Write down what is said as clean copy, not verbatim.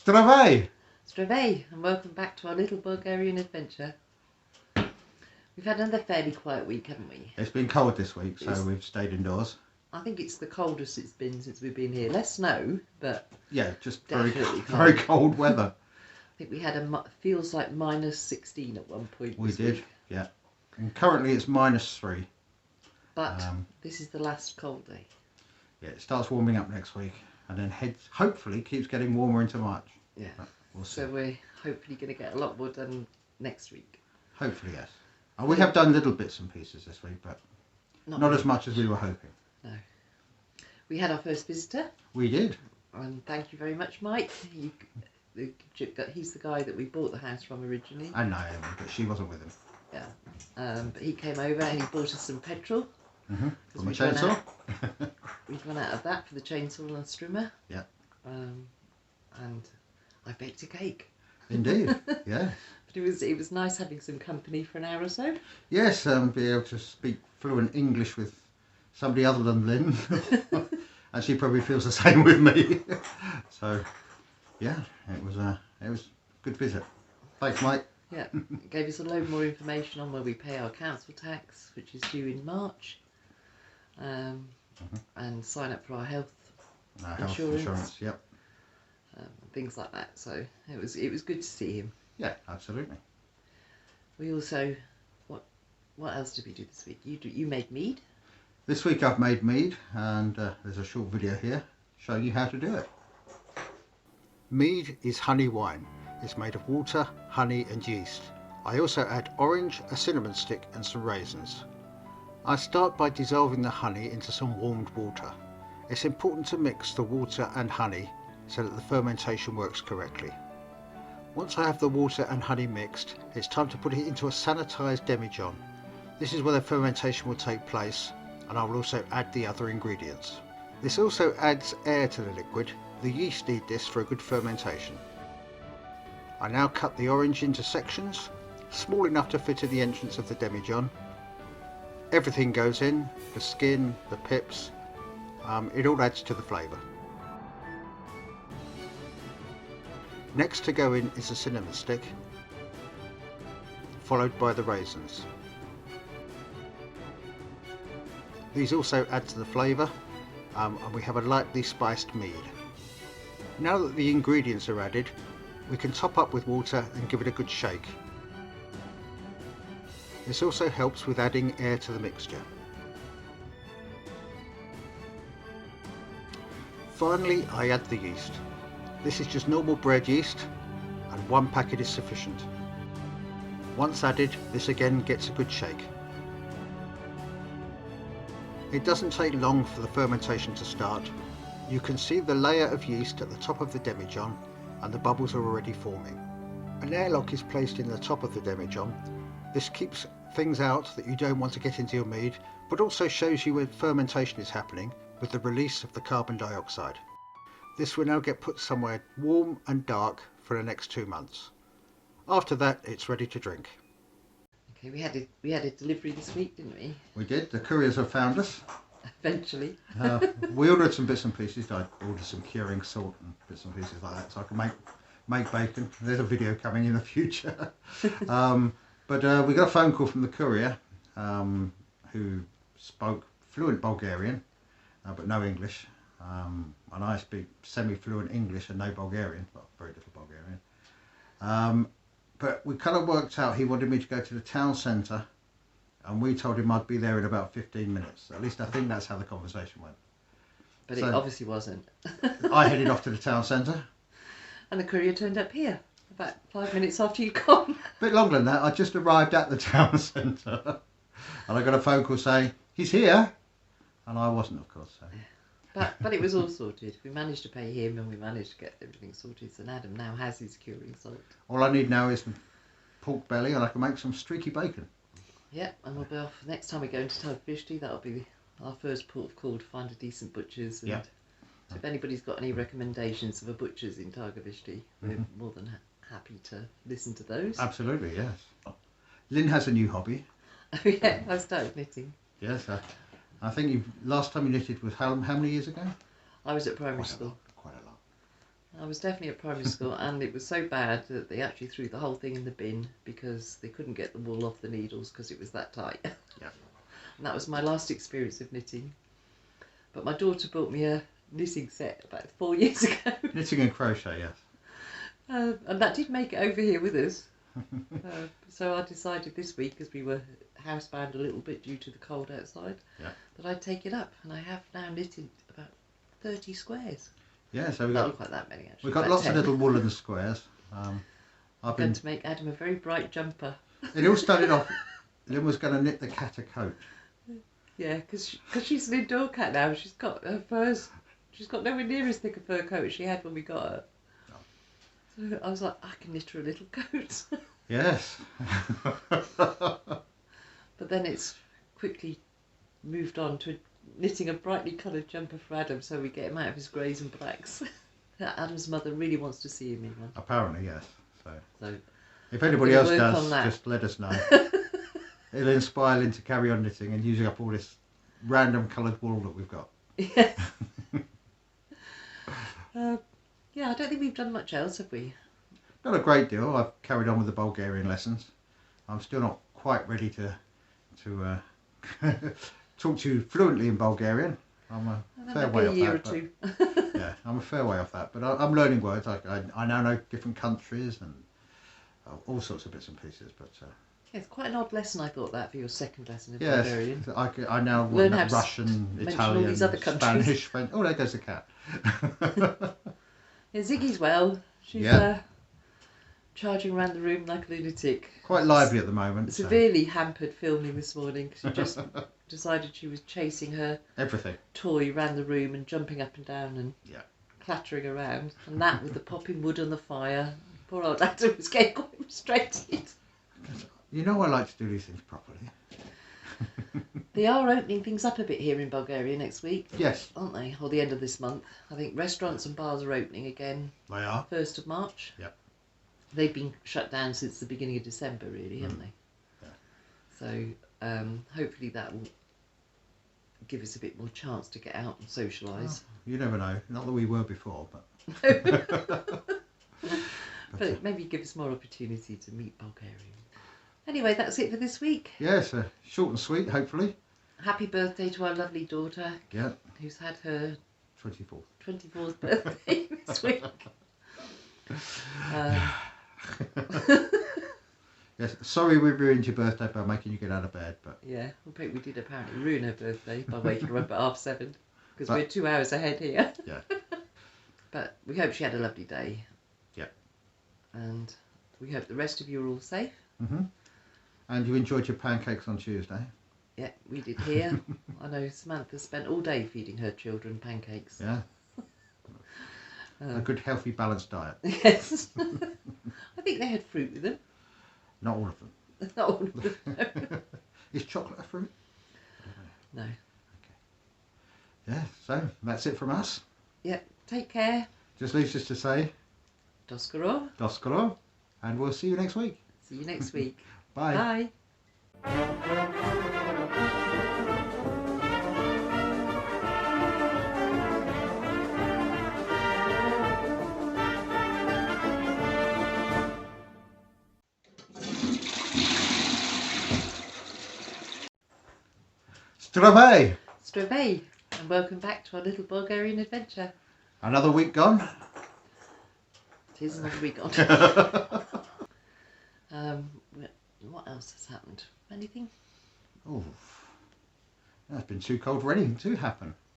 Zdravej! Zdravej, and welcome back to our little Bulgarian adventure. We've had another fairly quiet week, haven't we? It's been cold this week, so we've stayed indoors. I think it's the coldest it's been since we've been here. Less snow, but yeah, just very cold weather. I think we had feels like minus 16 at one point. We did, week. Yeah. And currently it's -3. But this is the last cold day. Yeah, it starts warming up next week, and then hopefully keeps getting warmer into March. Yeah. But we'll see. So we're hopefully going to get a lot more done next week. Hopefully, yes. And we have done little bits and pieces this week, but not as much as we were hoping. No. We had our first visitor. We did. And thank you very much, Mike. He's the guy that we bought the house from originally. I know him, but she wasn't with him. Yeah. But he came over and he bought us some petrol. From a chainsaw. We'd run out of that for the chainsaw and strimmer. Yeah. And I baked a cake. Indeed, yeah. But it was nice having some company for an hour or so. Yes, be able to speak fluent English with somebody other than Lynn. And she probably feels the same with me. So, yeah, it was a good visit. Thanks, Mike. Yeah, it gave us a load more information on where we pay our council tax, which is due in March, and sign up for our health insurance. Yep. Things like that. So it was good to see him. Yeah, absolutely. We also, what else did we do this week? You made mead. This week I've made mead, and there's a short video here showing you how to do it. Mead is honey wine. It's made of water, honey and yeast. I also add orange, a cinnamon stick and some raisins. I start by dissolving the honey into some warmed water. It's important to mix the water and honey so that the fermentation works correctly. Once I have the water and honey mixed, it's time to put it into a sanitised demijohn. This is where the fermentation will take place, and I will also add the other ingredients. This also adds air to the liquid. The yeast need this for a good fermentation. I now cut the orange into sections, small enough to fit in the entrance of the demijohn. Everything goes in, the skin, the pips, it all adds to the flavour. Next to go in is the cinnamon stick, followed by the raisins. These also add to the flavour, and we have a lightly spiced mead. Now that the ingredients are added, we can top up with water and give it a good shake. This also helps with adding air to the mixture. Finally, I add the yeast. This is just normal bread yeast, and 1 packet is sufficient. Once added, this again gets a good shake. It doesn't take long for the fermentation to start. You can see the layer of yeast at the top of the demijohn, and the bubbles are already forming. An airlock is placed in the top of the demijohn. This keeps things out that you don't want to get into your mead, but also shows you where fermentation is happening with the release of the carbon dioxide. This will now get put somewhere warm and dark for the next 2 months. After that, it's ready to drink. Okay, we had a delivery this week, didn't we? We did. The couriers have found us. Eventually. We ordered some bits and pieces. I ordered some curing salt and bits and pieces like that, so I can make bacon. There's a video coming in the future. But we got a phone call from the courier who spoke fluent Bulgarian, but no English. And I speak semi-fluent English and no Bulgarian, well, very little Bulgarian. But we kind of worked out he wanted me to go to the town centre, and we told him I'd be there in about 15 minutes. At least I think that's how the conversation went. But so, it obviously wasn't. I headed off to the town centre. And the courier turned up here about 5 minutes after you gone. A bit longer than that. I just arrived at the town centre. And I got a phone call saying, he's here. And I wasn't, of course. So. But it was all sorted. We managed to pay him and we managed to get everything sorted. So Adam now has his curing salt. All I need now is some pork belly, and I can make some streaky bacon. Yeah, and we'll be off. Next time we go into Targovishti, that'll be our first port of call to find a decent butcher's. And so if anybody's got any recommendations of a butcher's in Targovishti, we're more than happy to listen to those. Absolutely, yes. Lynn has a new hobby. Oh yeah, I started knitting. Yes, I think last time you knitted was how many years ago? I was at primary school. Quite a lot. I was definitely at primary school, and it was so bad that they actually threw the whole thing in the bin because they couldn't get the wool off the needles because it was that tight. Yeah. And that was my last experience of knitting. But my daughter bought me a knitting set about 4 years ago. Knitting and crochet, yes. And that did make it over here with us. So I decided this week, as we were housebound a little bit due to the cold outside, that I'd take it up. And I have now knitted about 30 squares. Yeah, so we Not got quite that many actually. we've got about lots 10. of little woolen squares. I've Going been. to make Adam a very bright jumper. It all started off. Lynn was going to knit the cat a coat. Yeah, because she's an indoor cat now. She's got her furs. She's got nowhere near as thick a fur coat as she had when we got her. So I was like, I can knit her a little coat. Yes. But then it's quickly moved on to knitting a brightly coloured jumper for Adam, so we get him out of his greys and blacks. Adam's mother really wants to see him in one. Apparently, yes. So if anybody else work does, on that. just let us know. It'll inspire Lynn to carry on knitting and using up all this random coloured wool that we've got. Yes. Yeah, I don't think we've done much else, have we? Not a great deal. I've carried on with the Bulgarian lessons. I'm still not quite ready to talk to you fluently in Bulgarian. I'm a fair way off that. A year or two. Yeah, I'm a fair way off that. But I'm learning words. I now know different countries and all sorts of bits and pieces. But Yeah, it's quite an odd lesson, I thought, that for your second lesson of yes, Bulgarian. I now Learn know how to Russian, mention Italian, all these other countries. Spanish, French. Oh, there goes the cat. Yeah, Ziggy's well. She's charging around the room like a lunatic. Quite lively at the moment. Severely hampered filming this morning because she just decided she was chasing her everything toy around the room and jumping up and down and clattering around. And that with the popping wood on the fire. Poor old Adam was getting quite frustrated. You know I like to do these things properly. They are opening things up a bit here in Bulgaria next week. Yes. Aren't they? Or the end of this month. I think restaurants and bars are opening again. They are. 1st of March. Yep. They've been shut down since the beginning of December, really, haven't they? Yeah. So hopefully that will give us a bit more chance to get out and socialise. Oh, you never know. Not that we were before, but... But maybe give us more opportunity to meet Bulgarians. Anyway, that's it for this week. Yes, short and sweet, hopefully. Happy birthday to our lovely daughter. Yeah. Who's had her 24th birthday this week. Yes, sorry we ruined your birthday by making you get out of bed, but... Yeah, we did apparently ruin her birthday by waking her up at 7:30, because we're 2 hours ahead here. Yeah. But we hope she had a lovely day. Yeah. And we hope the rest of you are all safe. Mm-hmm. And you enjoyed your pancakes on Tuesday? Yeah, we did here. I know Samantha spent all day feeding her children pancakes. Yeah. A good, healthy, balanced diet. Yes. I think they had fruit with them. Not all of them. Not all of them. Is chocolate a fruit? No. Okay. Yeah, so that's it from us. Yeah, take care. Just leaves us to say... Doskoro. Doskoro. And we'll see you next week. See you next week. Bye. Bye. Zdravej! Zdravej, and welcome back to our little Bulgarian adventure. Another week gone. It is another week on. What else has happened? Anything? Oh, it's been too cold for anything to happen.